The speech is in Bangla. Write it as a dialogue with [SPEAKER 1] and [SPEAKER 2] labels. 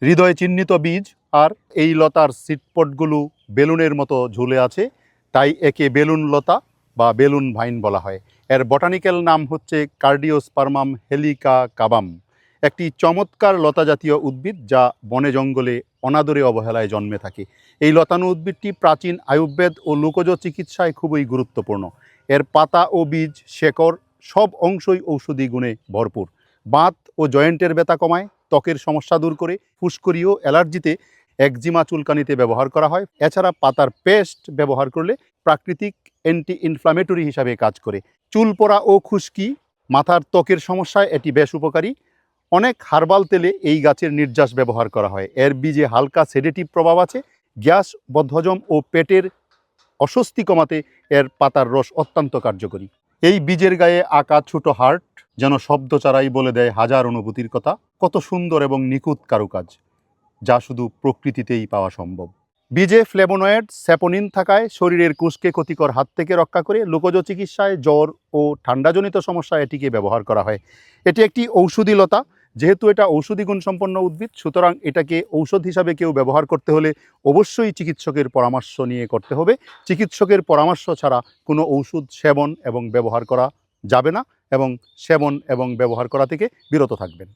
[SPEAKER 1] হৃদয়ে চিহ্নিত বীজ, আর এই লতার সিটপটগুলো বেলুনের মতো ঝুলে আছে, তাই একে বেলুন লতা বা বেলুন ভাইন বলা হয়। এর বটানিক্যাল নাম হচ্ছে কার্ডিওস্পার্মাম হেলিকা কাবাম, একটি চমৎকার লতা জাতীয় উদ্ভিদ যা বনে জঙ্গলে অনাদরে অবহেলায় জন্মে থাকে। এই লতানো উদ্ভিদটি প্রাচীন আয়ুর্বেদ ও লোকজ চিকিৎসায় খুবই গুরুত্বপূর্ণ। এর পাতা ও বীজ, শেকড় সব অংশই ঔষধি গুণে ভরপুর। বাত ও জয়েন্টের ব্যথা কমায়, ত্বকের সমস্যা দূর করে, ফুসকুড়ি ও অ্যালার্জিতে, একজিমা চুলকানিতে ব্যবহার করা হয়। এছাড়া পাতার পেস্ট ব্যবহার করলে প্রাকৃতিক অ্যান্টি ইনফ্লামেটরি হিসাবে কাজ করে। চুল পড়া ও খুশকি, মাথার ত্বকের সমস্যায় এটি বেশ উপকারী। অনেক হার্বাল তেলে এই গাছের নির্যাস ব্যবহার করা হয়। এর বীজে হালকা সেডেটিভ প্রভাব আছে। গ্যাস, বদহজম ও পেটের অস্বস্তি কমাতে এর পাতার রস অত্যন্ত কার্যকরী। এই বীজের গায়ে আঁকা ছোট হার্ট যেন শব্দ ছাড়াই বলে দেয় হাজার অনুভূতির কথা। কত সুন্দর এবং নিখুঁত কারুকাজ, যা শুধু প্রকৃতিতেই পাওয়া সম্ভব। বীজে ফ্লেভোনয়েড, স্যাপোনিন থাকায় শরীরের কোষকে ক্ষতিকর হাত থেকে রক্ষা করে। লোকজ চিকিৎসায় জ্বর ও ঠান্ডাজনিত সমস্যায় এটিকে ব্যবহার করা হয়। এটি একটি ঔষধি লতা। যেহেতু এটা ঔষধি গুণসম্পন্ন উদ্ভিদ, সুতরাং এটাকে ঔষধ হিসাবে কেউ ব্যবহার করতে হলে অবশ্যই চিকিৎসকের পরামর্শ নিয়ে করতে হবে। চিকিৎসকের পরামর্শ ছাড়া কোনো ঔষধ সেবন এবং ব্যবহার করা যাবে না, এবং সেবন এবং ব্যবহার করা থেকে বিরত থাকবেন।